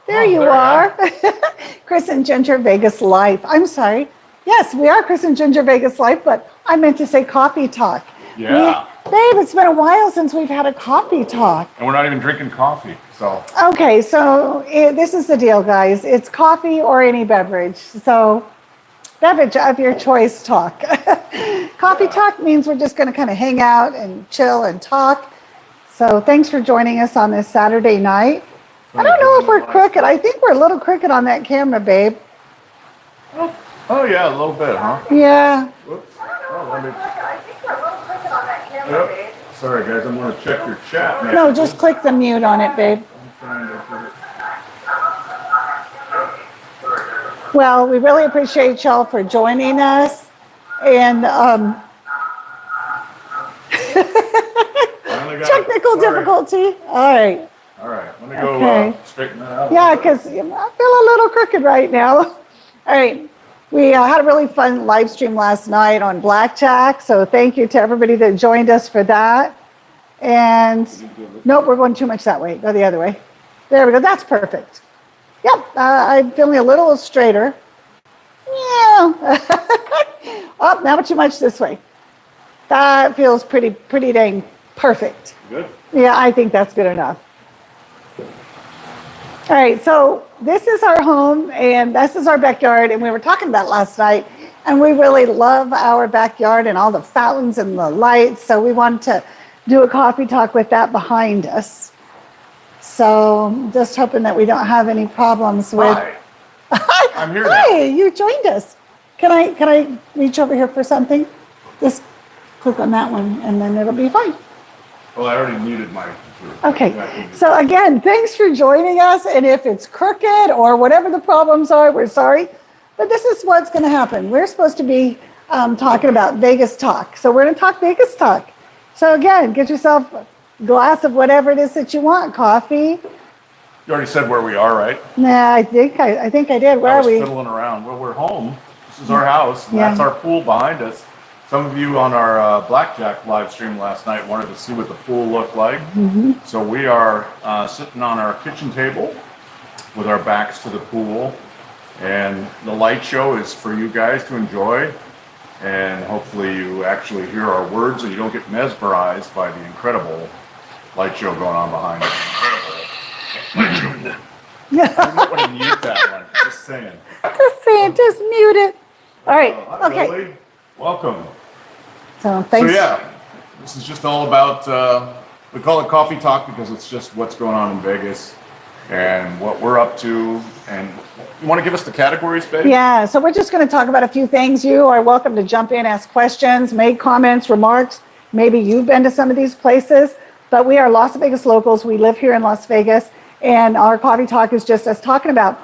There you are. Kris and Ginger Vegas Life. I'm sorry. Yes, we are Kris and Ginger Vegas Life, but I meant to say coffee talk. Yeah. Babe, it's been a while since we've had a coffee talk. And we're not even drinking coffee, so. Okay, so this is the deal, guys. It's coffee or any beverage. So beverage of your choice talk. Coffee talk means we're just going to kind of hang out and chill and talk. So thanks for joining us on this Saturday night. I don't know if we're crooked. I think we're a little crooked on that camera, babe. Oh yeah, a little bit, huh? Yeah. Whoops. Oh, let me... I think we're a little crooked on that camera, babe. Sorry, guys. I'm going to check your chat. No, just click the mute on it, babe. Well, we really appreciate y'all for joining us. And technical difficulty. All right. All right. Let me go straighten that out. Yeah, because I feel a little crooked right now. All right. We had a really fun live stream last night on Blackjack. So thank you to everybody that joined us for that. And nope, we're going too much that way. Go the other way. There we go. That's perfect. Yep. I'm feeling a little straighter. Yeah. Oh, not too much this way. That feels pretty dang perfect. Good. Yeah, I think that's good enough. All right, so this is our home and this is our backyard, and we were talking about it last night, and we really love our backyard and all the fountains and the lights, so we wanted to do a coffee talk with that behind us. So just hoping that we don't have any problems with... Hi. I'm here now. Hey, you joined us. Can I reach over here for something? Just click on that one and then it'll be fine. Well, I already muted my computer. Okay, so again, thanks for joining us. And if it's crooked or whatever the problems are, we're sorry. But this is what's going to happen. We're supposed to be talking about Vegas talk. So we're going to talk Vegas talk. So again, get yourself a glass of whatever it is that you want. Coffee. You already said where we are, right? Nah, I think I did. Where are we? Fiddling around. Well, we're home. This is our house, and that's our pool behind us. Some of you on our Blackjack live stream last night wanted to see what the pool looked like. Mm-hmm. So we are sitting on our kitchen table with our backs to the pool. And the light show is for you guys to enjoy. And hopefully you actually hear our words and you don't get mesmerized by the incredible light show going on behind us. Yeah. I don't want to mute that one. Just saying. Just mute it. All right. Okay. Lily. Welcome. So thanks. So yeah, this is just all about, we call it Coffee Talk because it's just what's going on in Vegas and what we're up to. And you want to give us the categories, babe? Yeah, so we're just going to talk about a few things. You are welcome to jump in, ask questions, make comments, remarks. Maybe you've been to some of these places, but we are Las Vegas locals. We live here in Las Vegas, and our Coffee Talk is just us talking about,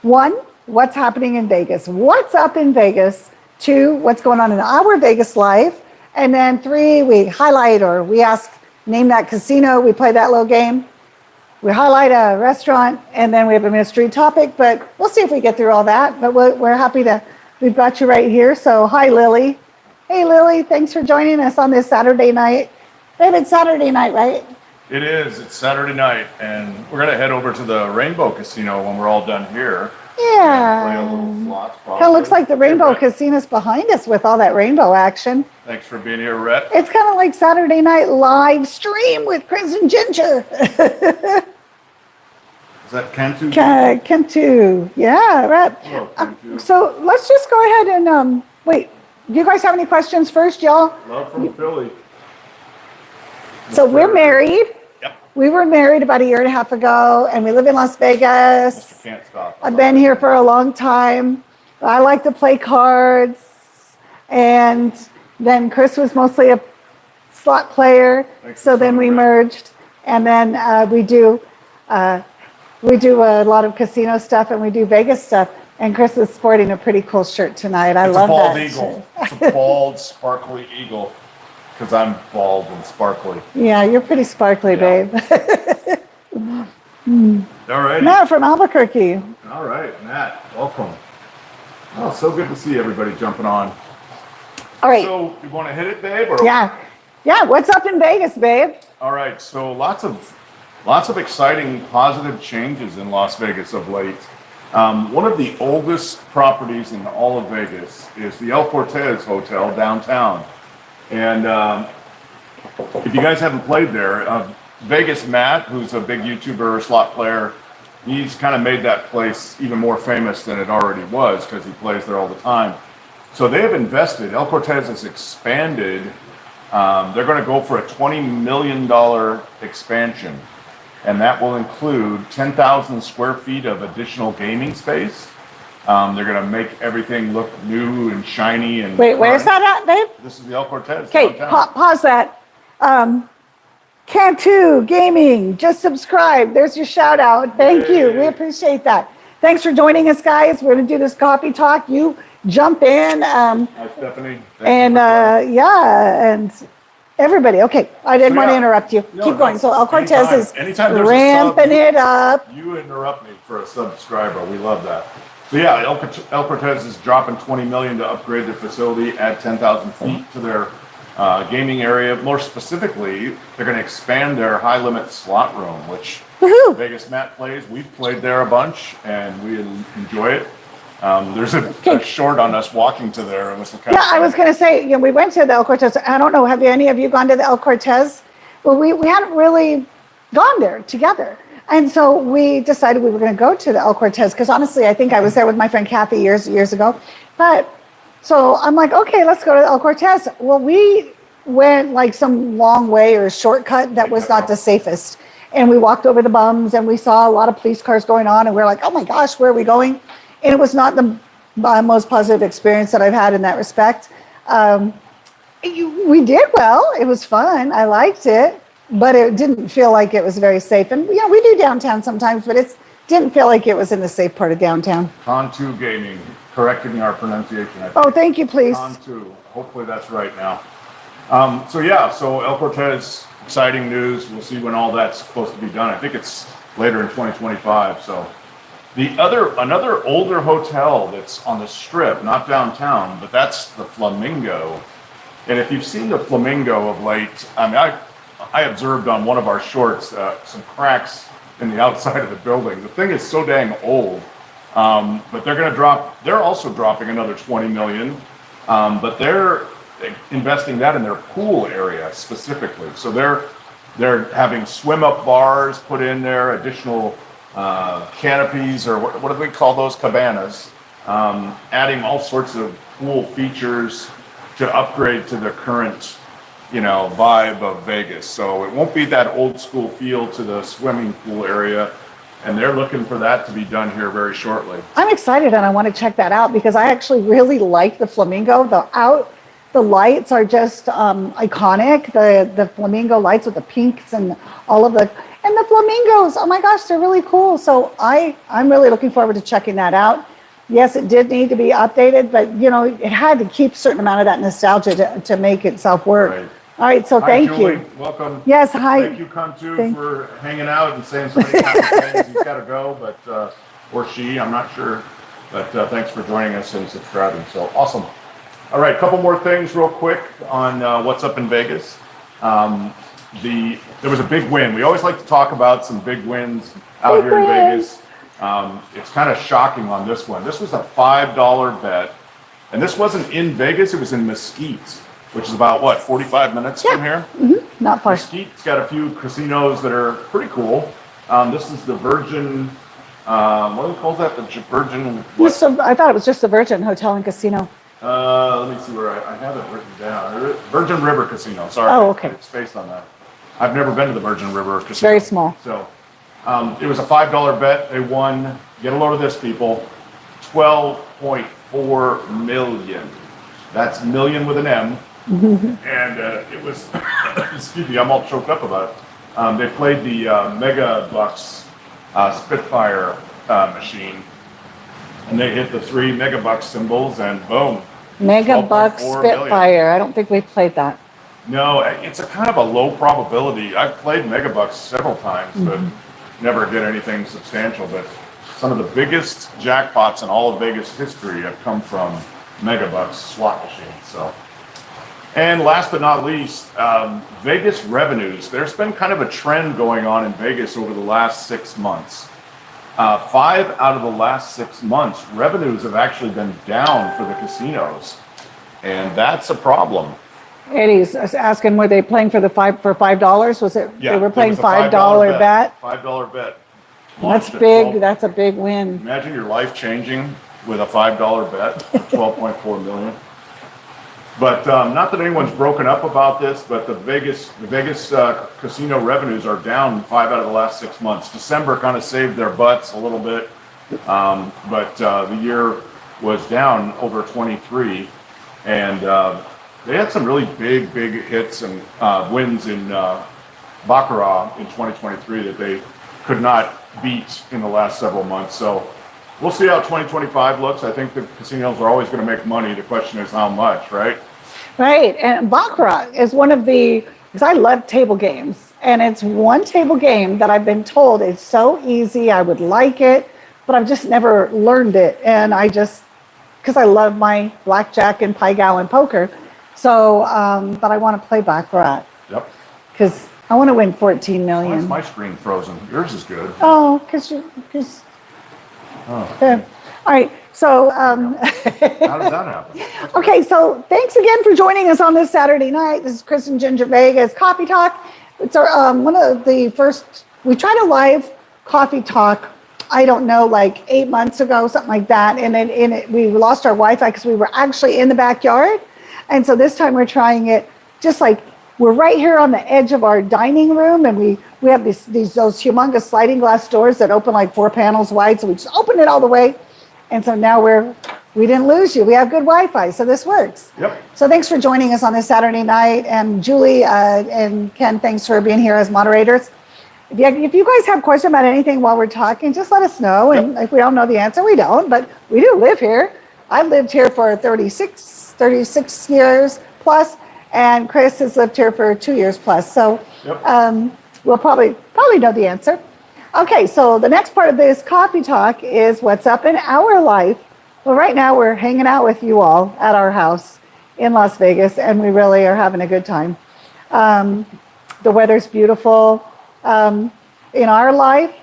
one, what's happening in Vegas, what's up in Vegas, two, what's going on in our Vegas life, and then three, we highlight or we ask, name that casino, we play that little game. We highlight a restaurant, and then we have a mystery topic, but we'll see if we get through all that. But we're happy we've got you right here. So hi, Lily. Hey, Lily, thanks for joining us on this Saturday night. Babe, it's Saturday night, right? It is. It's Saturday night, and we're going to head over to the Rainbow Casino when we're all done here. Yeah. Play a little slots, kind of looks like the Rainbow Casino's behind us with all that rainbow action. Thanks for being here, Rhett. It's kind of like Saturday Night Live stream with Kris and Ginger. Is that Cantu? Cantu. Yeah, right. Hello, so let's just go ahead and wait. Do you guys have any questions first, y'all? Love from Philly. So we're married. Yep. We were married about a year and a half ago, and we live in Las Vegas. Can't stop. I've been here for a long time. I like to play cards, and then Kris was mostly a slot player. So then we merged, and then we do a lot of casino stuff, and we do Vegas stuff. And Kris is sporting a pretty cool shirt tonight. I love that. It's a bald eagle. It's a bald, sparkly eagle. Because I'm bald and sparkly. Yeah, you're pretty sparkly, babe. All right. Matt from Albuquerque. All right, Matt, welcome. Oh, so good to see everybody jumping on. All right. So, you want to hit it, babe? Or? Yeah. Yeah, what's up in Vegas, babe? All right, so lots of lots of exciting, positive changes in Las Vegas of late. One of the oldest properties in all of Vegas is the El Cortez Hotel downtown. And if you guys haven't played there, Vegas Matt, who's a big YouTuber, slot player, he's kind of made that place even more famous than it already was because he plays there all the time. So they have invested. El Cortez has expanded. They're going to go for a $20 million expansion, and that will include 10,000 square feet of additional gaming space. They're going to make everything look new and shiny. And wait, where's that at, babe? This is the El Cortez. Okay, pause that. Cantu Gaming, just subscribe. There's your shout out. Thank you. We appreciate that. Thanks for joining us, guys. We're going to do this coffee talk. You jump in. Hi, Stephanie. And everybody. Okay, I didn't want to interrupt you. Keep going. So El Cortez is ramping it up. You interrupt me for a subscriber. We love that. So yeah, El Cortez is dropping $20 million to upgrade their facility, add 10,000 feet to their gaming area. More specifically, they're going to expand their high-limit slot room, which Vegas Matt plays. We've played there a bunch, and we enjoy it. There's a short on us walking to there. It was kind of I was going to say, we went to the El Cortez. I don't know, have any of you gone to the El Cortez? Well, we hadn't really gone there together. And so we decided we were going to go to the El Cortez because honestly, I think I was there with my friend Kathy years ago. But so I'm like, okay, let's go to the El Cortez. Well, we went like some long way or shortcut that was not the safest. And we walked over the bums and we saw a lot of police cars going on. And we're like, oh my gosh, where are we going? And it was not the most positive experience that I've had in that respect. We did well. It was fun. I liked it. But it didn't feel like it was very safe. And we do downtown sometimes, but it didn't feel like it was in the safe part of downtown. Cantu Gaming, correcting our pronunciation. I think. Oh, thank you, please. Cantu. Hopefully that's right now. So El Cortez, exciting news. We'll see when all that's supposed to be done. I think it's later in 2025. So another older hotel that's on the Strip, not downtown, but that's the Flamingo. And if you've seen the Flamingo of late, I observed on one of our shorts some cracks in the outside of the building. The thing is so dang old, but they're also dropping another 20 million, but they're investing that in their pool area specifically. So they're having swim up bars put in there, additional canopies, or what do we call those, cabanas, adding all sorts of pool features to upgrade to the current vibe of Vegas. So it won't be that old school feel to the swimming pool area. And they're looking for that to be done here very shortly. I'm excited and I want to check that out because I actually really like the Flamingo. The lights are just iconic. The Flamingo lights with the pinks and all of the flamingos. Oh my gosh, they're really cool. So I'm really looking forward to checking that out. Yes, it did need to be updated, but it had to keep a certain amount of that nostalgia to make itself work. Right. All right, so thank Julie. you. Welcome. Yes, hi. Thank you, Cantu, for hanging out and saying so many kind of things. He's got to go, but or she, I'm not sure. But thanks for joining us and subscribing. So awesome. All right, a couple more things real quick on what's up in Vegas. There was a big win. We always like to talk about some big wins out here in Vegas. It's kind of shocking on this one. This was a $5 bet, and this wasn't in Vegas. It was in Mesquite, which is about 45 minutes from here. Mm-hmm. Not far. Mesquite's got a few casinos that are pretty cool. This is the Virgin. What do we call that? The Virgin. I thought it was just the Virgin Hotel and Casino. Let me see where I have it written down. Virgin River Casino. Sorry. Oh, okay. It's based on that. I've never been to the Virgin River Casino. It's very small. So it was a $5 bet. They won. Get a load of this, people. 12.4 million. That's million with an M. And it was, excuse me, I'm all choked up about it. They played the Mega Bucks Spitfire machine, and they hit the 3 Mega Bucks symbols, and boom. Mega Bucks Spitfire. I don't think we've played that. No, it's a kind of a low probability. I've played Mega Bucks several times, but never get anything substantial. But some of the biggest jackpots in all of Vegas history have come from Mega Bucks slot machines. So And last but not least, Vegas revenues. There's been kind of a trend going on in Vegas over the last 6 months. 5 out of the last 6 months, revenues have actually been down for the casinos, and that's a problem. Eddie's asking, were they playing for $5? Was it? Yeah, they were playing it was a $5 bet. $5 bet. That's Launched at big. 12 That's a big win. Imagine your life changing with a $5 bet for 12.4 million. But not that anyone's broken up about this, but the Vegas casino revenues are down 5 out of the last 6 months. December kind of saved their butts a little bit, but the year was down over 23, and they had some really big hits and wins in Baccarat in 2023 that they could not beat in the last several months. So we'll see how 2025 looks. I think the casinos are always going to make money. The question is how much, right? Right. And Baccarat is one of because I love table games. And it's one table game that I've been told is so easy. I would like it, but I've just never learned it. And because I love my blackjack and pai gow and poker. So, but I want to play Baccarat. Yep. Because I want to win 14 million. Why is my screen frozen? Yours is good. Oh, because all right. So, How does that happen? okay. So thanks again for joining us on this Saturday night. This is Kris and Ginger Vegas Coffee Talk. It's our, one of the first, we tried a live coffee talk, I don't know, like 8 months ago, something like that. And then we lost our Wi-Fi because we were actually in the backyard. And so this time we're trying it just like, we're right here on the edge of our dining room, and we have those humongous sliding glass doors that open like 4 panels wide. So we just opened it all the way. And so now we didn't lose you. We have good Wi-Fi, so this works. Yep. So thanks for joining us on this Saturday night. And Julie and Ken, thanks for being here as moderators. If you guys have questions about anything while we're talking, just let us know. And if we don't know the answer, we don't. But we do live here. I've lived here for 36 years plus. And Kris has lived here for 2 years plus. So we'll probably know the answer. Okay, so the next part of this coffee talk is what's up in our life. Well, right now we're hanging out with you all at our house in Las Vegas, and we really are having a good time. The weather's beautiful. In our life,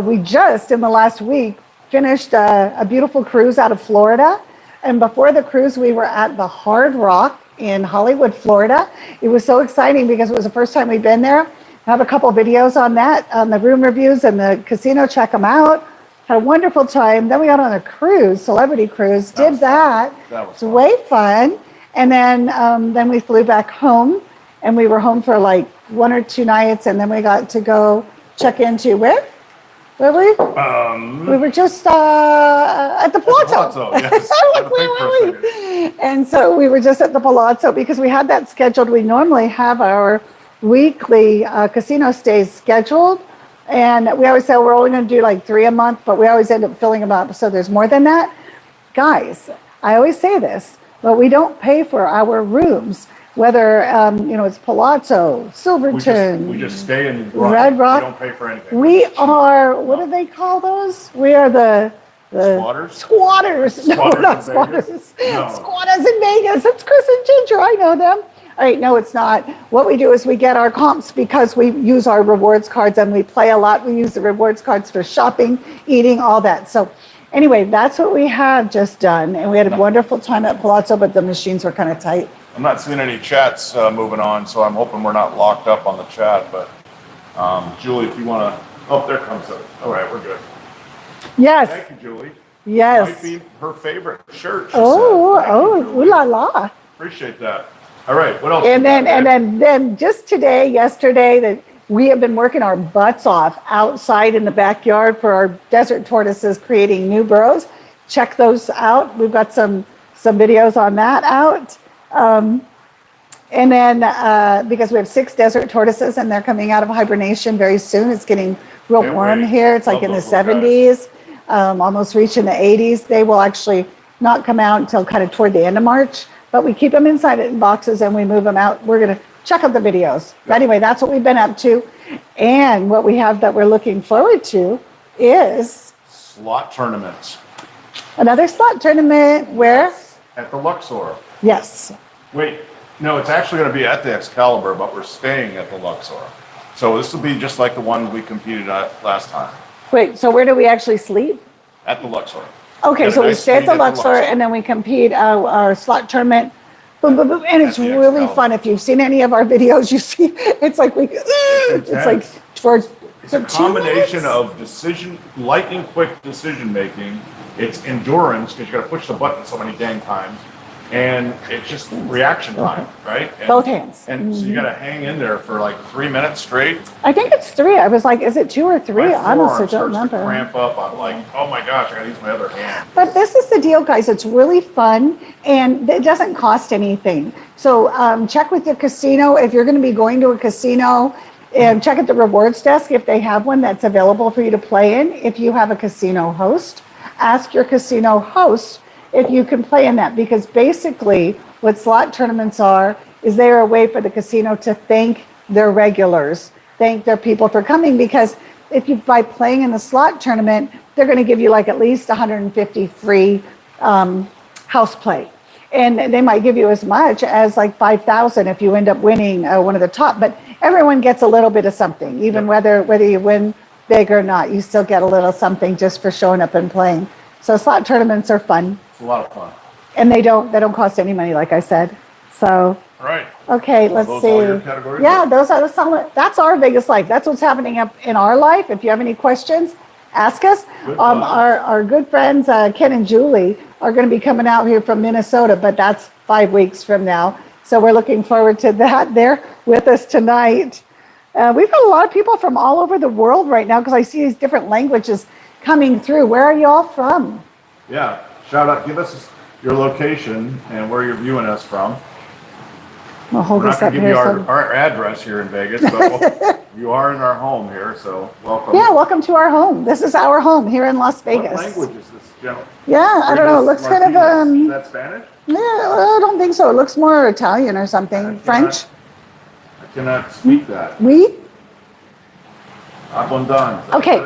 we just, in the last week, finished a beautiful cruise out of Florida. And before the cruise, we were at the Hard Rock in Hollywood, Florida. It was so exciting because it was the first time we'd been there. I have a couple of videos on that, on the room reviews and the casino. Check them out. Had a wonderful time. Then we got on a cruise, celebrity cruise. That was way fun. And then we flew back home, and we were home for like 1 or 2 nights, and then we got to go check into where? Where were we? We were just at the Palazzo. Yes. Like, where were we? And so we were just at the Palazzo because we had that scheduled. We normally have our weekly casino stays scheduled, and we always say we're only going to do like 3 a month, but we always end up filling them up. So there's more than that. Guys, I always say this, but we don't pay for our rooms. Whether it's Palazzo, Silverton, we just stay in Red Rock. We don't pay for anything. We are, what do they call those? We are the Squatters? Squatters. No, Squatters not in squatters. Vegas? No. Squatters in Vegas. It's Kris and Ginger. I know them. All right, no, it's not. What we do is we get our comps because we use our rewards cards and we play a lot. We use the rewards cards for shopping, eating, all that. So anyway, that's what we have just done. And we had a wonderful time at Palazzo, but the machines were kind of tight. I'm not seeing any chats moving on, so I'm hoping we're not locked up on the chat. But Julie, if you want to, oh, there comes it. All right, we're good. Yes. Thank you, Julie. Yes. Might be her favorite shirt. Ooh la la. Appreciate that. All right, what else? And then just yesterday, that we have been working our butts off outside in the backyard for our desert tortoises, creating new burrows. Check those out. We've got some videos on that out. And then because we have 6 desert tortoises and they're coming out of hibernation very soon. It's getting real warm here. It's like in the 70s, almost reaching the 80s. They will actually not come out until kind of toward the end of March, but we keep them inside in boxes and we move them out. We're going to check out the videos. But anyway, that's what we've been up to. And what we have that we're looking forward to is slot tournaments. Another slot tournament where? At the Luxor. Yes. Wait, No, it's actually going to be at the Excalibur, but we're staying at the Luxor. So this will be just like the one we competed at last time, Wait, so where do we actually sleep? at the Luxor. Okay, Get a so we nice stay at suite the Luxor and then we compete our slot tournament. Boom, boom, boom. And it's At the really Excalibur. fun. If you've seen any of our videos, you see it's like it's like intense. for It's a combination of lightning quick decision making. It's endurance because you got to push the button so many dang times, and it's just reaction time, right? And, both hands. And so you got to hang in there for like 3 minutes straight. I think it's 3. I was like, is it 2 or 3? My I honestly forearm don't starts to remember. cramp up. I'm like, oh my gosh, I got to use my other hand. But this is the deal, guys. It's really fun and it doesn't cost anything. So check with your casino. If you're going to be going to a casino, and check at the rewards desk if they have one that's available for you to play in. If you have a casino host, ask your casino host if you can play in that, because basically what slot tournaments are is they are a way for the casino to thank their regulars, thank their people for coming, because if you by playing in the slot tournament, they're going to give you like at least 150 free house play. And they might give you as much as like 5,000 if you end up winning one of the top. But everyone gets a little bit of something, even whether you win big or not. You still get a little something just for showing up and playing. So slot tournaments are fun, It's a lot of fun. and they don't cost any money, like I said. So All right. okay, let's those see. all your categories? Yeah, those are that's our Vegas life. That's what's happening up in our life. If you have any questions, ask us. Good Our good friends Ken and Julie are going to be coming out here from Minnesota, but that's 5 weeks from now. So we're looking forward to that. They're with us tonight. We've got a lot of people from all over the world right now because I see these different languages coming through. Where are you all from? Yeah. Shout out. Give us your location and where you're viewing us from. I'll hold We're not this going up to give here. you our address here in Vegas, but you are in our home here, so welcome. Yeah, welcome to our home. This is our home here in Las Vegas. What language is this, gentlemen? Yeah, I don't know. It looks kind of Is that Spanish? yeah, I don't think so. It looks more Italian or something. French? I cannot speak that. Oui? Abundant. Okay.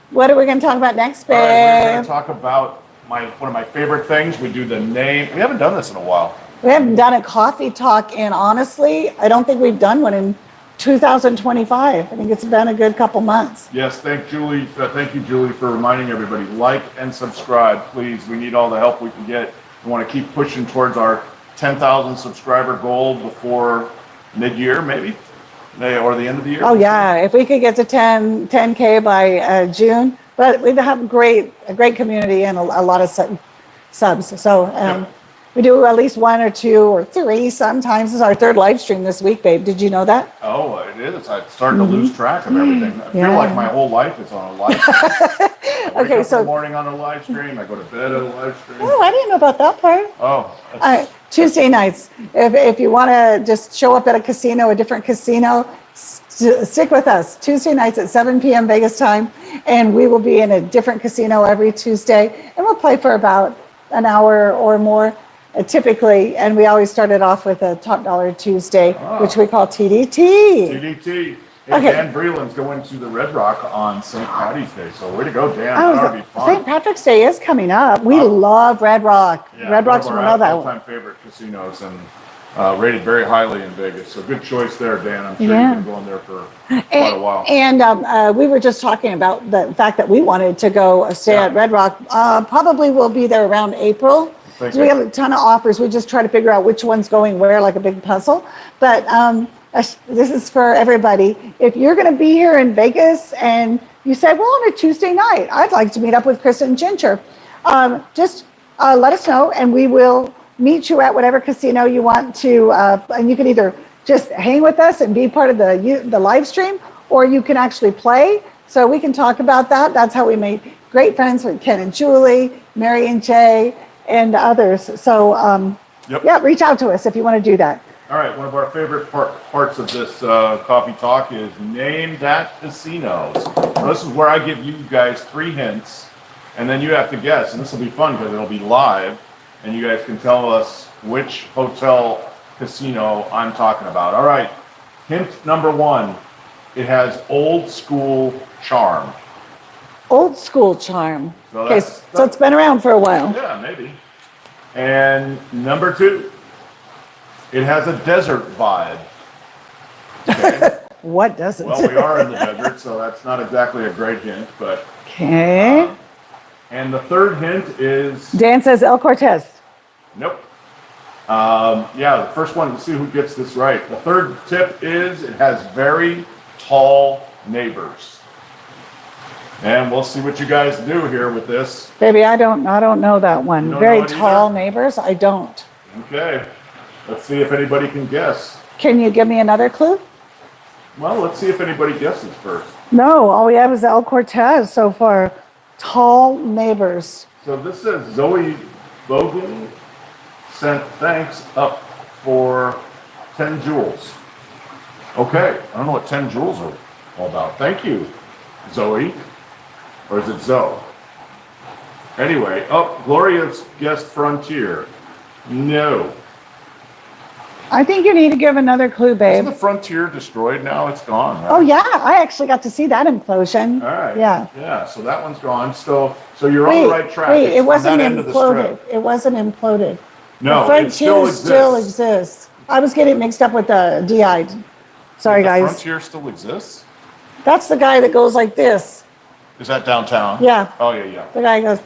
What are we going to talk about next, All right, we're going babe? to talk about one of my favorite things. We do the name. We haven't done this in a while. We haven't done a coffee talk, and honestly, I don't think we've done one in 2025. I think it's been a good couple months. Yes, thank you, Julie, for reminding everybody. Like and subscribe, please. We need all the help we can get. We want to keep pushing towards our 10,000 subscriber goal before mid-year, maybe, or the end of the year. Oh yeah, if we could get to 10K by June, but we have a great community and a lot of subs. So we do at least 1 or 2 or 3 sometimes. This is our 3rd live stream this week, babe. Did you know that? Oh, it is. I'm starting to lose track of everything. I feel like my whole life is on a live stream. I wake up in the morning on a live stream. I go to bed on a live stream. Oh, I didn't know about that part. Oh, All right, Tuesday nights. If you want to just show up at a casino, a different casino, stick with us. Tuesday nights at 7 p.m. Vegas time, and we will be in a different casino every Tuesday, and we'll play for about an hour or more. Typically, and we always started off with a top dollar Tuesday, which we call TDT. TDT. Hey, Okay. Dan Vreeland's going to the Red Rock on St. Patty's Day, so way to go, Dan. Oh, That'll be fun. St. Patrick's Day is coming up. We love Red Rock. Yeah, Red Rock's one of that one. all-time favorite casinos and rated very highly in Vegas. So good choice there, Dan. I'm sure Yeah. you've been going there for quite a while. And we were just talking about the fact that we wanted to go stay at Red Rock. Probably we'll be there around April. So we have a ton of offers. We just try to figure out which one's going where, like a big puzzle. But this is for everybody. If you're going to be here in Vegas and you say, well, on a Tuesday night, I'd like to meet up with Kris and Ginger, just let us know and we will meet you at whatever casino you want to. And you can either just hang with us and be part of the live stream, or you can actually play. So we can talk about that. That's how we made great friends with Ken and Julie, Mary and Jay, and others. So yeah, reach out to us if you want to do that. All right, one of our favorite parts of this coffee talk is name that casinos. So this is where I give you guys 3 hints, and then you have to guess. And this will be fun because it'll be live, and you guys can tell us which hotel casino I'm talking about. All right, hint number 1, it has old school charm. Old school charm. So Okay, so it's been around for a while. Yeah, maybe. And number 2, It has a desert vibe. Okay. What does it? Well, we are in the desert, so that's not exactly a great hint, but. Okay. And the third hint is. Dan says El Cortez. Nope. Yeah, the first one, let's see who gets this right. The third tip is it has very tall neighbors. And we'll see what you guys do here with this. Baby, I don't know that one. don't Very know it tall either? neighbors. I don't. Okay. Let's see if anybody can guess. Can you give me another clue? Well, let's see if anybody guesses first. No, all we have is El Cortez so far. Tall neighbors. So this says Zoe Bogan sent thanks up for 10 jewels. Okay, I don't know what 10 jewels are all about. Thank you, Zoe. Or is it Zoe? Anyway, Gloria's guessed Frontier. No. I think you need to give another clue, babe. Isn't the Frontier destroyed now? It's gone, right? Oh yeah, I actually got to see that implosion. All right. Yeah. Yeah, so that one's gone. So you're on the right track. Wait, It's it on wasn't that end of the imploded. strip. It wasn't imploded. No, the it still Frontier exists. exists. I was getting mixed up with the DI. Sorry, The guys. Frontier still exists? That's the guy that goes like this. Is that downtown? Yeah. Oh, yeah. The guy goes,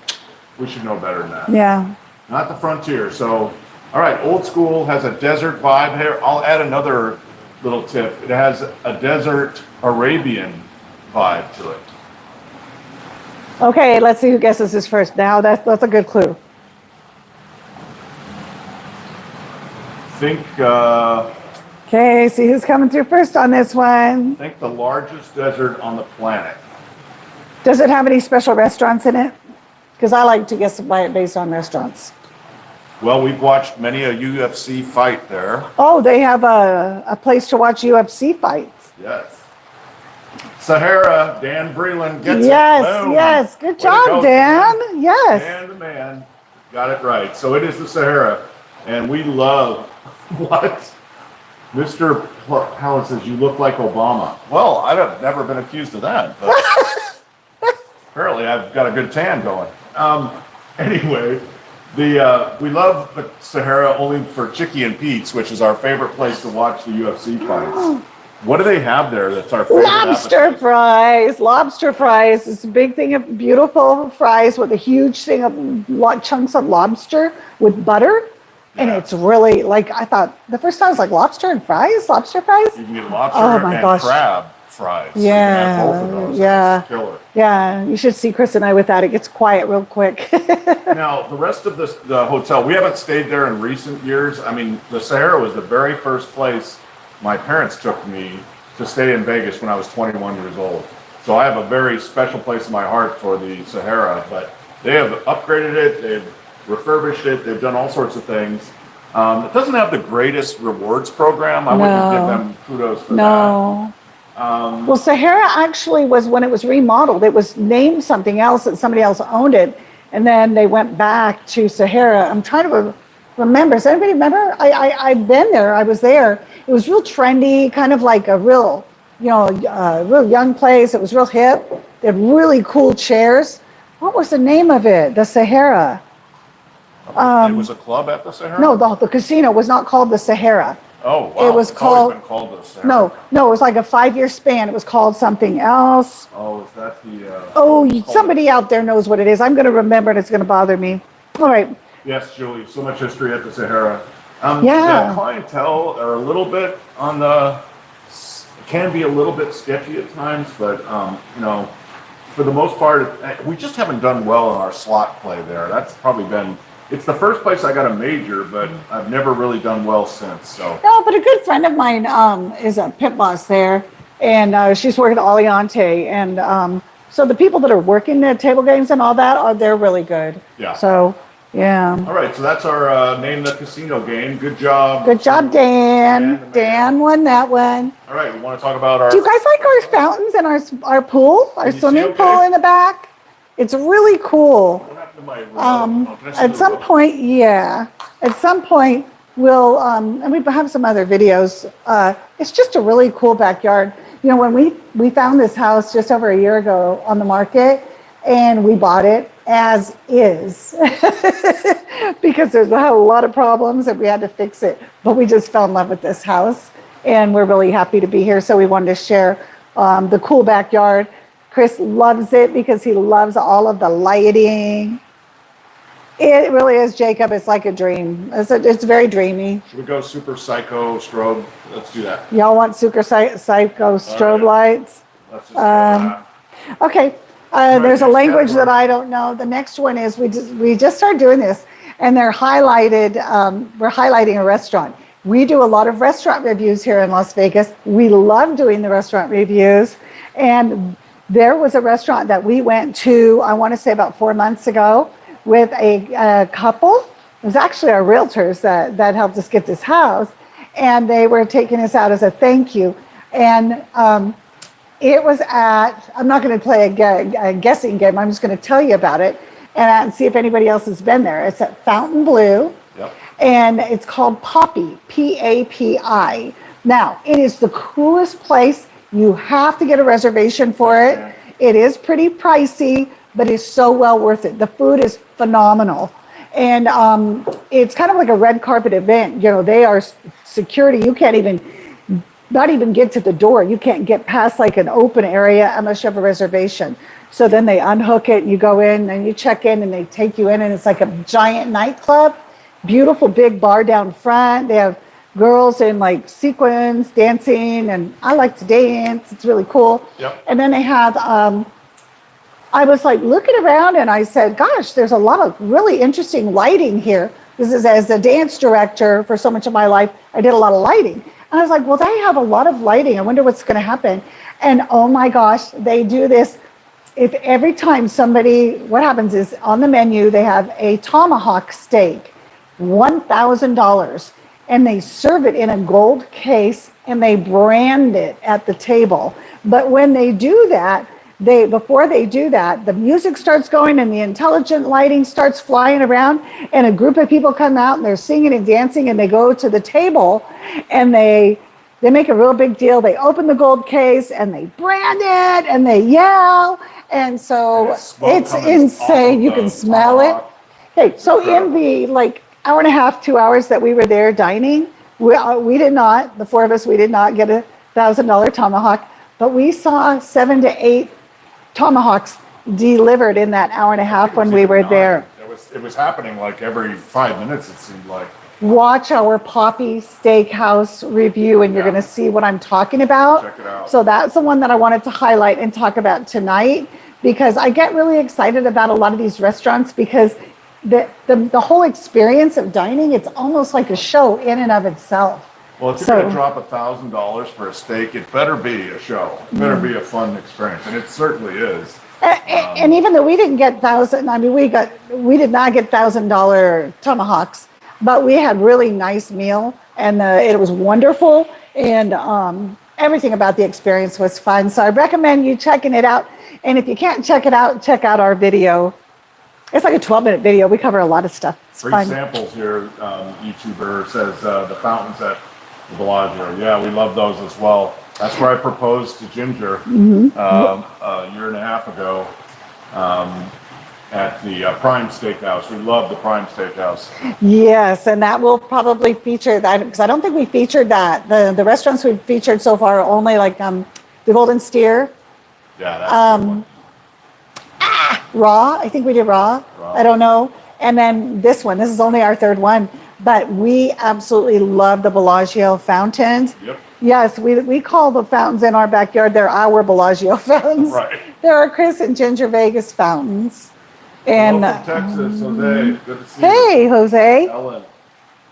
We should know better than that. yeah. Not the Frontier. So, all right, Old School has a desert vibe here. I'll add another little tip. It has a desert Arabian vibe to it. Okay, let's see who guesses this first. Now that's a good clue. Think Okay, see who's coming through first on this one. the largest desert on the planet. Does it have any special restaurants in it? Because I like to guess by it based on restaurants. Well, we've watched many a UFC fight there. Oh, they have a place to watch UFC fights. Yes. Sahara, Dan Breland gets Yes, it. Boom. yes. Good Way to job, go, Dan. Yes. Dan the man. Got it right. So it is the Sahara. And we love what? Mr. Howard says, you look like Obama. Well, I've never been accused of that, but apparently I've got a good tan going. Anyway, we love the Sahara only for Chicky and Pete's, which is our favorite place to watch the UFC fights. What do they have there that's our favorite Lobster appetizer? fries. Lobster fries. It's a big thing of beautiful fries with a huge thing of chunks of lobster with butter. And Yeah. it's really like, I thought the first time I was like, lobster and fries? Lobster fries? You can get lobster Oh my and gosh. crab fries. So you Yeah, can have both of those. yeah. It's killer. Yeah, you should see Chris and I with that. It gets quiet real quick. Now, the rest of the hotel, we haven't stayed there in recent years. I mean, the Sahara was the very first place my parents took me to stay in Vegas when I was 21 years old. So I have a very special place in my heart for the Sahara, but they have upgraded it, they've refurbished it, they've done all sorts of things. It doesn't have the greatest rewards program. I wouldn't give them kudos for that. No. Well, Sahara actually was, when it was remodeled, it was named something else and somebody else owned it. And then they went back to Sahara. I'm trying to remember. Does anybody remember? I've been there. I was there. It was real trendy, kind of like a real, real young place. It was real hip. They had really cool chairs. What was the name of it? The Sahara. It was a club at the Sahara? No, the casino was not called the Sahara. Oh, wow. It was It's always called- been called the Sahara. No, it was like a 5-year span. It was called something else. Oh, is that the... Oh, somebody out there knows what it is. I'm going to remember and it's going to bother me. All right. Yes, Julie, so much history at the Sahara. Yeah. The clientele are a little bit on the... can be a little bit sketchy at times, but, for the most part, we just haven't done well in our slot play there. That's probably been... It's the first place I got a major, but I've never really done well since, so... No, but a good friend of mine is a pit boss there, and she's working at Aliante, and so the people that are working the table games and all that, they're really good. Yeah. So, yeah. All right, so that's our Name the Casino game. Good job. Good job, Dan. Dan won that one. All right, we want to talk about our... Do you guys like our fountains and our pool, our Can you see swimming okay? pool in the back? It's really cool. What happened to my remote? Can I see At the some remote? point, yeah. At some point, we'll, and we have some other videos. It's just a really cool backyard. When we found this house just over a year ago on the market, and we bought it, as is because there's a lot of problems and we had to fix it. But we just fell in love with this house and we're really happy to be here. So we wanted to share the cool backyard. Kris loves it because he loves all of the lighting. It really is, Jacob. It's like a dream. It's very dreamy. Should we go super psycho strobe? Let's do that. Y'all want super psycho strobe lights? Let's just go that. Okay. There's a language that I don't know. The next one is we just started doing this, and they're highlighted. We're highlighting a restaurant. We do a lot of restaurant reviews here in Las Vegas. We love doing the restaurant reviews, and there was a restaurant that we went to, I want to say about 4 months ago, with a couple. It was actually our realtors that helped us get this house, and they were taking us out as a thank you. And it was at, I'm not going to play a guessing game, I'm just going to tell you about it and see if anybody else has been there. It's at Fountain Blue. Yep. And it's called Poppy, P-A-P-I. Now, it is the coolest place. You have to get a reservation for it. Yeah. It is pretty pricey, but it's so well worth it. The food is phenomenal. And it's kind of like a red carpet event. You know, they are security. You can't not even get to the door. You can't get past like an open area unless you have a reservation. So then they unhook it, and you go in and you check in and they take you in, and it's like a giant nightclub. Beautiful big bar down front. They have girls in like sequins dancing, and I like to dance. It's really cool. Yep. And then they have, I was like looking around and I said, gosh, there's a lot of really interesting lighting here. This is, as a dance director for so much of my life, I did a lot of lighting. And I was like, well, they have a lot of lighting. I wonder what's going to happen. And oh my gosh, they do this. If every time somebody, what happens is on the menu, they have a tomahawk steak, $1,000, and they serve it in a gold case and they brand it at the table. But when they do that, before they do that, the music starts going and the intelligent lighting starts flying around, and a group of people come out and they're singing and dancing, and they go to the table and they make a real big deal. They open the gold case and they brand it and they yell. And so it's insane. You can smell it. Okay, so in the like hour and a half, 2 hours that we were there dining, we did not, the four of us, we did not get $1,000 tomahawk, but we saw 7 to 8 tomahawks delivered in that hour and a half when we were there. It was happening like every 5 minutes, it seemed like. Watch our Poppy Steakhouse review and you're going to see what I'm talking about. Check it out. So that's the one that I wanted to highlight and talk about tonight, because I get really excited about a lot of these restaurants because the whole experience of dining, it's almost like a show in and of itself. Well, if you're going to drop $1,000 for a steak, it better be a show. It better be a fun experience, and it certainly is. And even though we didn't get we did not get $1,000 tomahawks, but we had really nice meal, and it was wonderful, and everything about the experience was fun. So I recommend you checking it out. And if you can't check it out, check out our video. It's like a 12-minute video. We cover a lot of stuff. It's Free fun. samples here. YouTuber says the fountains at the Bellagio. Yeah, we love those as well. That's where I proposed to Ginger a year and a half ago at the Prime Steakhouse. We love the Prime Steakhouse. Yes, and that will probably feature that, because I don't think we featured that. The restaurants we've featured so far are only like the Golden Steer. Yeah, that's a good one. Raw. I think we did raw. I don't know. And then this is only our third one. But we absolutely love the Bellagio fountains. Yep. Yes, we call the fountains in our backyard, they're our Bellagio fountains. Right. They're our Kris and Ginger Vegas fountains. And hello from Texas, Jose. Good to see you. Hey, Jose. Ellen.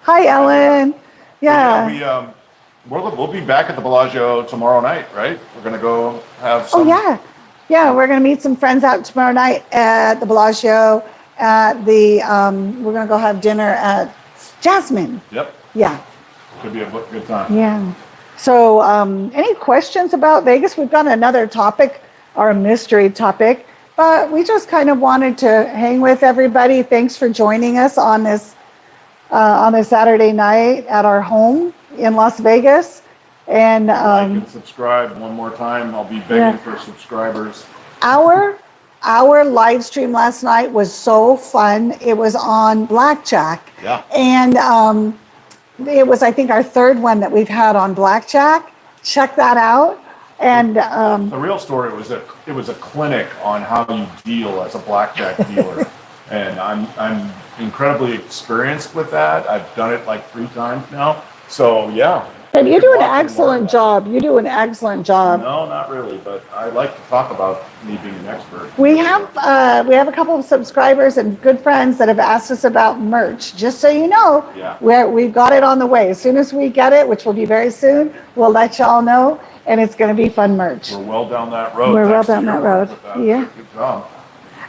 Hi, Ellen. Yeah. We'll be back at the Bellagio tomorrow night, right? We're going to go have some. Oh, yeah. Yeah, we're going to meet some friends out tomorrow night at the Bellagio. We're going to go have dinner at Jasmine. Yep. Yeah. Could be a good time. Yeah. So any questions about Vegas? We've got another topic, our mystery topic, but we just kind of wanted to hang with everybody. Thanks for joining us on this Saturday night at our home in Las Vegas. And like and subscribe one more time. I'll be begging for subscribers. Our our live stream last night was so fun. It was on Blackjack. Yeah. And it was, I think, our third one that we've had on Blackjack. Check that out. And the real story was that it was a clinic on how you deal as a blackjack dealer. And I'm incredibly experienced with that. I've done it like 3 times now. So yeah. And you do an excellent job. You do an excellent job. No, not really, but I like to talk about me being an expert. We have a couple of subscribers and good friends that have asked us about merch. Just so you know, we've got it on the way. As soon as we get it, which will be very soon, we'll let y'all know, and it's going to be fun merch. We're well down that road. We're well down that road. Yeah. Good job.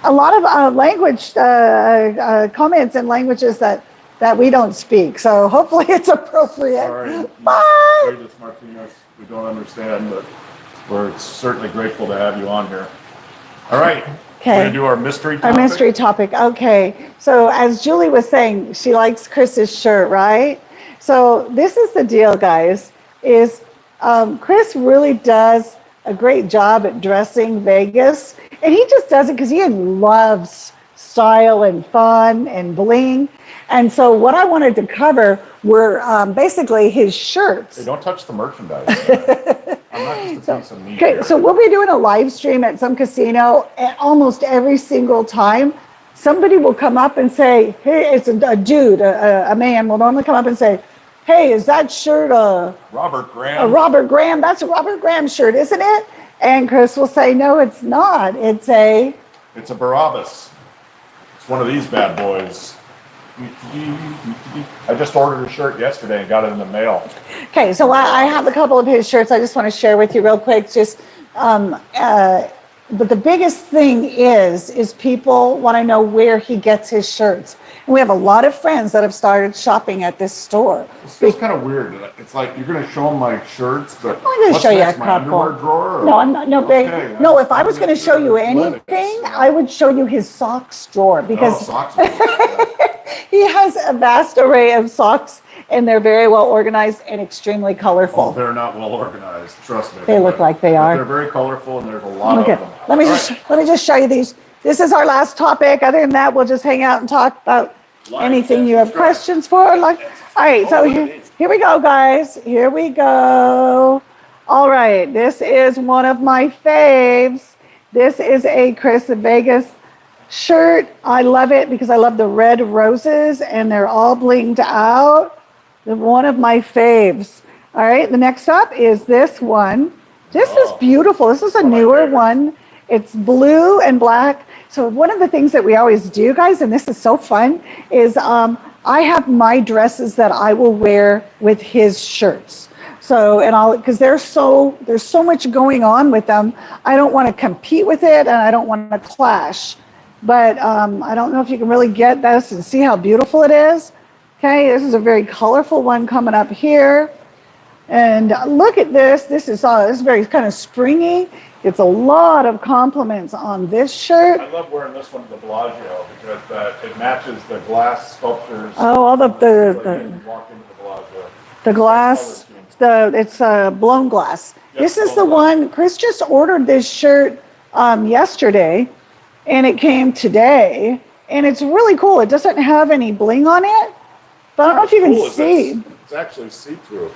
A lot of language comments in languages that we don't speak. So hopefully it's appropriate. Sorry. Bye. Martinez, we don't understand, but we're certainly grateful to have you on here. All right. Okay. We're going to do our mystery topic. Our mystery topic. Okay. So as Julie was saying, she likes Kris's shirt, right? So this is the deal, guys, is Kris really does a great job at dressing Vegas. And he just does it because he loves style and fun and bling. And so what I wanted to cover were basically his shirts. Hey, don't touch the merchandise. I'm not just a piece of meat. Okay, here. so we'll be doing a live stream at some casino, and almost every single time, somebody will come up and say, hey, it's a dude, a man will normally come up and say, hey, is that shirt Robert Graham? a Robert Graham? That's a Robert Graham shirt, isn't it? And Kris will say, no, it's not. It's a Barabas. It's one of these bad boys. I just ordered a shirt yesterday and got it in the mail. Okay, so I have a couple of his shirts I just want to share with you real quick. But the biggest thing is people want to know where he gets his shirts. And we have a lot of friends that have started shopping at this store. It feels kind of weird. It's like you're going to show them my shirts, but I'm going to show you a my underwear couple. drawer? No, I'm not. No, Okay, babe. No, if I was going to show you anything, I would show you his socks drawer because socks. he has a vast array of socks, and they're very well organized and extremely colorful. Oh, they're not well organized. Trust me. They look like they but are. They're very colorful, and there's a lot Okay, of them. let me just show you these. This is our last topic. Other than that, we'll just hang out and talk about anything you have questions for. All right, so here we go, guys. Here we go. All right, this is one of my faves. This is a Kris Vegas shirt. I love it because I love the red roses and they're all blinged out. They're one of my faves. All right, the next up is this one. This is beautiful. This is a newer one. It's blue and black. So one of the things that we always do, guys, and this is so fun, is I have my dresses that I will wear with his shirts. So, because there's so much going on with them, I don't want to compete with it and I don't want to clash. But I don't know if you can really get this and see how beautiful it is. Okay, this is a very colorful one coming up here. And look at this. This is very kind of springy. It's a lot of compliments on this shirt. I love wearing this one to the Bellagio because it matches the glass sculptures. Oh, all the walk into the Bellagio. The glass, it's blown glass. Yep, This is the one, Kris just ordered this shirt yesterday, and it came today, and it's really cool. It doesn't have any bling on it, but I don't know if you can see. It's actually see-through.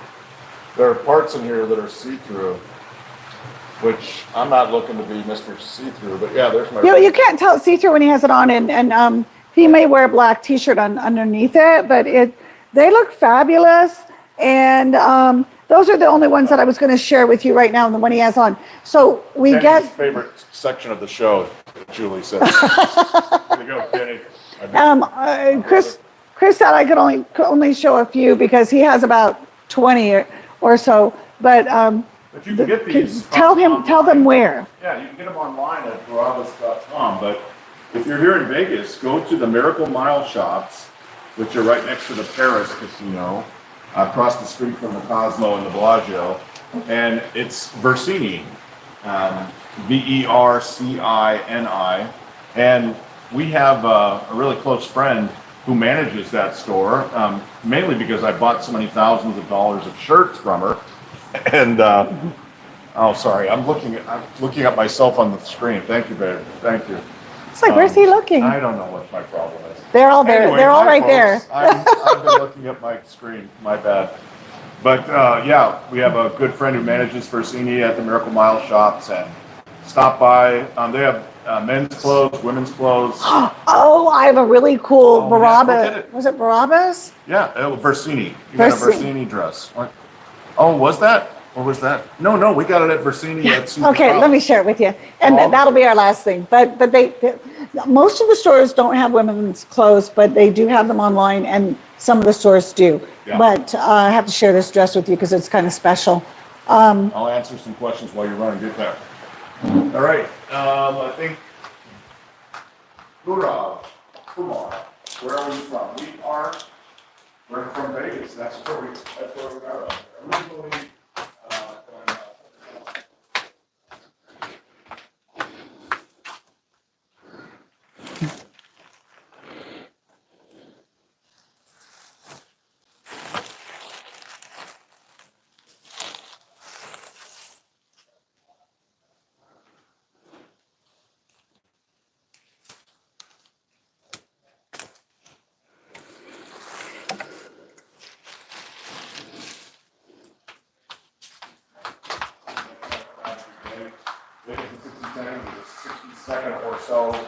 There are parts in here that are see-through, which I'm not looking to be Mr. See-through, but yeah, there's my... You can't tell see-through when he has it on, and he may wear a black t-shirt underneath it, but they look fabulous, and those are the only ones that I was going to share with you right now, the one he has on. So we Kenny's get... favorite section of the show, Julie says. There you go, Kenny. Kris said I could only show a few because he has about 20 or so, but you can get these. tell them where. Yeah, you can get them online at Barabas.com, but if you're here in Vegas, go to the Miracle Mile shops, which are right next to the Paris Casino, across the street from the Cosmo and the Bellagio, and it's Vercini, Vercini, and we have a really close friend who manages that store, mainly because I bought so many thousands of dollars of shirts from her, and Oh, sorry. I'm looking at myself on the screen. Thank you, babe. Thank you. It's like, where's he looking? I don't know what my problem is. They're all there. Anyway, They're all hi, right folks. there. I've been looking at my screen. My bad. But yeah, we have a good friend who manages Vercini at the Miracle Mile shops, and stop by. They have men's clothes, women's clothes. Oh, I have a really cool Oh, yeah, go get Barabas. it. Was it Barabas? Yeah, Vercini. You got a Vercini dress. What? Oh, was that? Or was that? No, we got it at Vercini at Super Okay, Pop. let me share it with you, and Oh. that'll be our last thing. But most of the stores don't have women's clothes, but they do have them online, and some of the stores do. Yeah. But I have to share this dress with you because it's kind of special. I'll answer some questions while you're running. Get there. All right. I think. Hoorah. Come on. Where are we from? We're from Vegas. That's where we are. Originally. Vegas in 60 seconds is a 60-second or so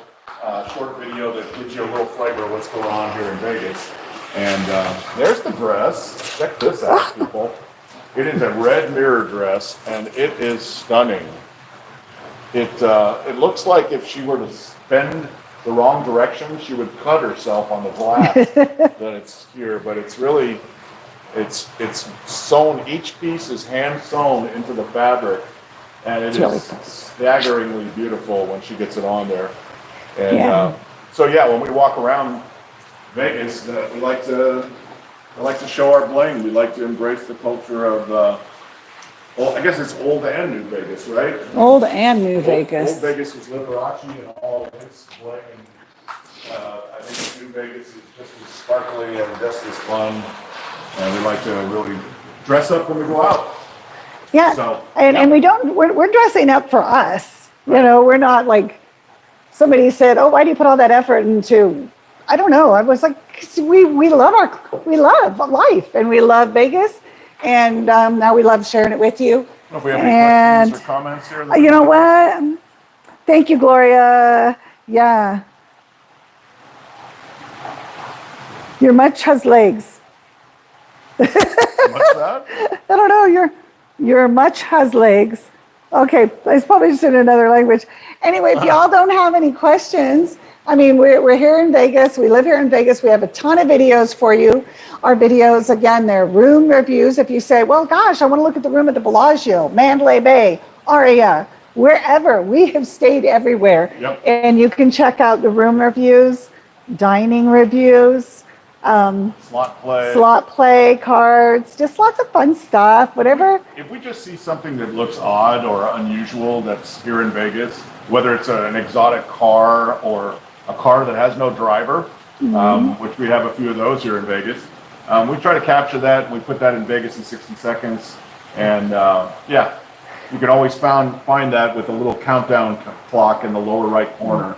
short video that gives you a little flavor of what's going on here in Vegas. And there's the dress. Check this out, people. It is a red mirror dress, and it is stunning. It looks like if she were to bend the wrong direction, she would cut herself on the glass that it's here. But it's really, it's sewn. Each piece is hand sewn into the fabric, and it really is cool. staggeringly beautiful when she gets it on there. And Yeah. so yeah, when we walk around Vegas, we like to show our bling. We like to embrace the culture of, well, I guess it's old and new Vegas, right? Old and new Vegas. Old Vegas was Liberace and all of his bling. And, I think new Vegas is just as sparkly and just as fun. And we like to really dress up when we go out. Yeah, So, and we're dressing up for us. You know, we're not like, somebody said, oh, why do you put all that effort into, I don't know. I was like, 'cause we love life, and we love Vegas, and now we love sharing it with you. if we have any And questions or comments here. you know what? Thank you, Gloria. Yeah. Your much has legs. What's that? I don't know. Your much has legs. Okay, it's probably just in another language. Anyway, if y'all don't have any questions, I mean, we're here in Vegas. We live here in Vegas. We have a ton of videos for you. Our videos, again, they're room reviews. If you say, well, gosh, I want to look at the room at the Bellagio, Mandalay Bay, Aria, wherever. We have stayed everywhere. Yep. And you can check out the room reviews, dining reviews, Slot play, cards, just lots of fun stuff, whatever. If we just see something that looks odd or unusual that's here in Vegas, whether it's an exotic car or a car that has no driver, which we have a few of those here in Vegas, we try to capture that. We put that in Vegas in 60 seconds. And yeah, you can always find that with a little countdown clock in the lower right corner.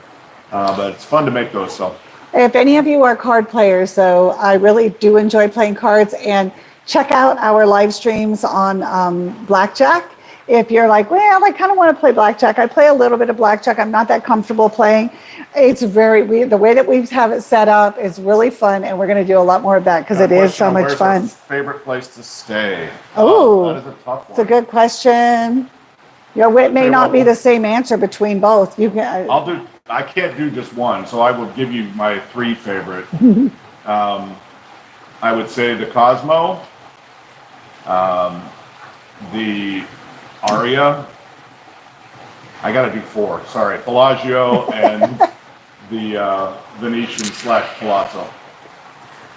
But it's fun to make those. So. If any of you are card players, though, I really do enjoy playing cards, and check out our live streams on Blackjack. If you're like, well, I kind of want to play Blackjack. I play a little bit of Blackjack. I'm not that comfortable playing. It's the way that we have it set up is really fun, and we're going to do a lot more of that because it is so much fun. Where's our favorite place to stay? Oh, that is a tough one. It's a good question. Yeah, it may not be the same answer between both. You can. I can't do just one, so I will give you my three favorite. I would say the Cosmo, the Aria. I got to do four. Sorry, Bellagio and the Venetian / Palazzo.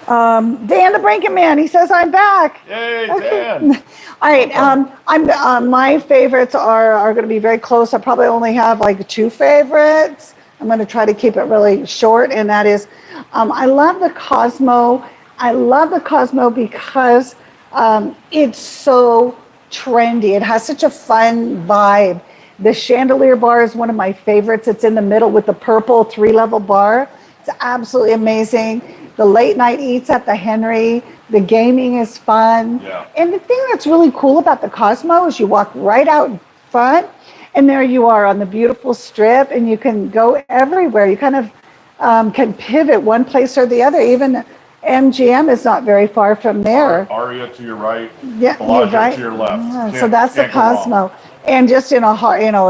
Dan the Brinket Man, he says I'm back. Yay, Dan! All right, my favorites are going to be very close. I probably only have like two favorites. I'm going to try to keep it really short, and that is, I love the Cosmo. I love the Cosmo because it's so trendy. It has such a fun vibe. The chandelier bar is one of my favorites. It's in the middle with the purple 3-level bar. It's absolutely amazing. The late night eats at the Henry. The gaming is fun. Yeah. And the thing that's really cool about the Cosmo is you walk right out front, and there you are on the beautiful strip, and you can go everywhere. You kind of can pivot one place or the other. Even MGM is not very far from there. Aria to your right, Yeah, Bellagio you're right. to your left. Yeah, so that's the Can't go wrong. Cosmo. And just in a,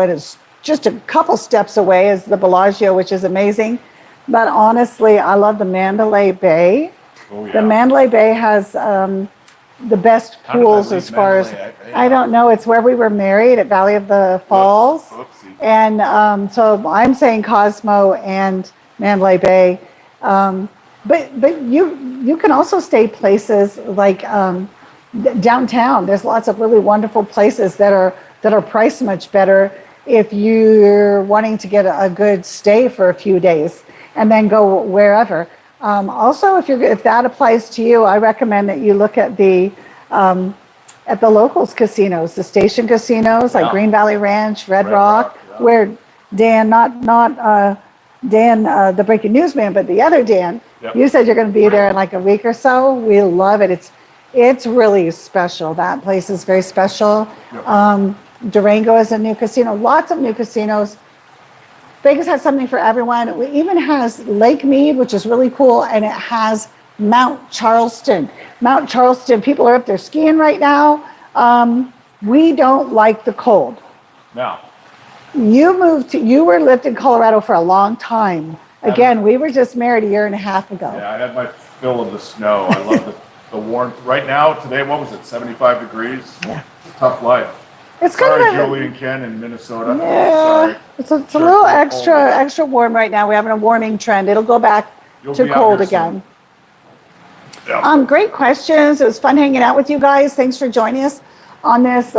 it is just a couple steps away is the Bellagio, which is amazing. But honestly, I love the Mandalay Bay. Oh, yeah. The Mandalay Bay has the best How did I pools leave as far as, Mandalay? I don't know, it's where we were married at Valley of the Falls. Oopsie. And so I'm saying Cosmo and Mandalay Bay. But you can also stay places like downtown. There's lots of really wonderful places that are priced much better if you're wanting to get a good stay for a few days and then go wherever. Also, if that applies to you, I recommend that you look at the locals casinos, the station casinos like Green Valley Ranch, Red Rock, yeah. where Dan, not Dan, the breaking news man, but the other Dan, Yep. you said you're going to be there in like a week or so. We love it. It's really special. That place is very special. Yep. Durango is a new casino. Lots of new casinos. Vegas has something for everyone. It even has Lake Mead, which is really cool, and it has Mount Charleston. Mount Charleston, people are up there skiing right now. We don't like the cold. Now, You lived in Colorado for a long time. Again, we were just married a year and a half ago. yeah, I had my fill of the snow. I love the warmth. Right now, today, what was it, 75 degrees? Yeah. Tough life. It's kind Sorry, of Julie and Ken in Minnesota. yeah. Sorry. It's a little extra warm right now. We're having a warming trend. It'll go back You'll to be out cold here again. soon. Yeah. Great questions. It was fun hanging out with you guys. Thanks for joining us on this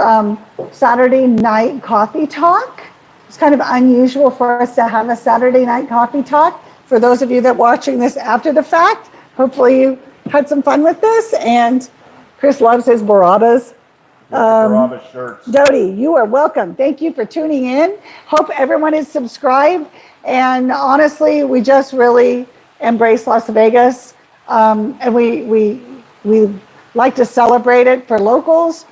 Saturday night coffee talk. It's kind of unusual for us to have a Saturday night coffee talk. For those of you that are watching this after the fact, hopefully you had some fun with this. And Kris loves his Barabas. Barabas shirts. Dodie, you are welcome. Thank you for tuning in. Hope everyone is subscribed. And honestly, we just really embrace Las Vegas. And we like to celebrate it for locals,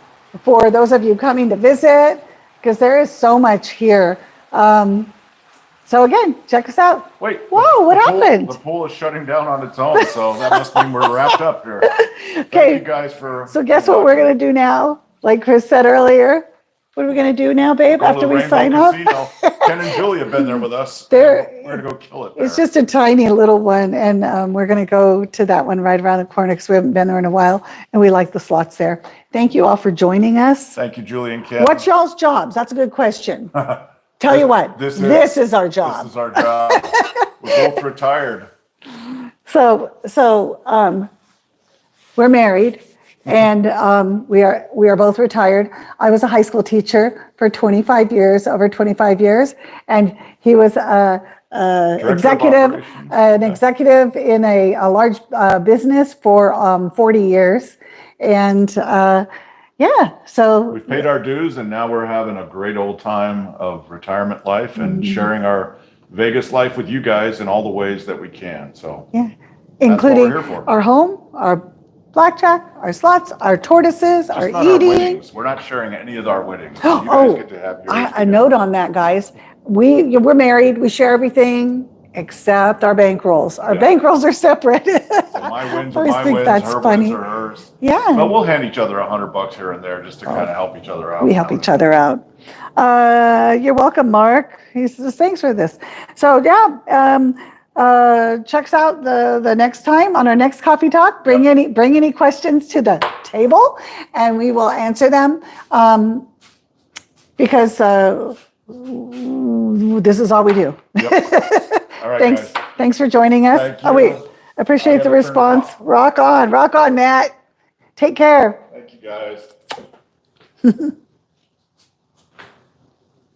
for those of you coming to visit, because there is so much here. So again, check us out. Wait. Whoa, what happened? The pool is shutting down on its own, so that must mean we're wrapped up here. Okay. Thank you guys for. So guess what we're going to do now? Like Kris said earlier, what are we going to do now, babe, Go to after the we Rainbow sign off? Casino. Ken and Julie have been there with us. There- We're going to go kill it there. It's just a tiny little one, and we're going to go to that one right around the corner because we haven't been there in a while, and we like the slots there. Thank you all for joining us. Thank you, Julie and Ken. What's y'all's jobs? That's a good question. Tell you what, this is our job. This is our job. We're both retired. So we're married, and we are both retired. I was a high school teacher for 25 years, over 25 years, and he was an executive in a large business for 40 years, and yeah. So We've paid our dues, and now we're having a great old time of retirement life and sharing our Vegas life with you guys in all the ways that we can. So yeah, what including we're here for. our home, our blackjack, our slots, our tortoises, our Just not our eating. winnings. We're not sharing any of our winnings. You guys get to have yours. A note on that, guys. We're married. We share everything except our bankrolls. Our bankrolls are separate. So my wins I are always my think wins, that's her funny. wins are hers. Yeah. But we'll hand each other $100 here and there just to kind of help each other out. We help each other out. You're welcome, Mark. He says, thanks for this. So yeah, check us out the next time on our next coffee talk. Bring any questions to the table, and we will answer them. Because this is all we do. Yep. All right, Thanks. guys. Thanks for joining us. Thank you. Oh wait, appreciate the gotta turn it response. off. Rock on, Matt. Take care. Thank you, guys.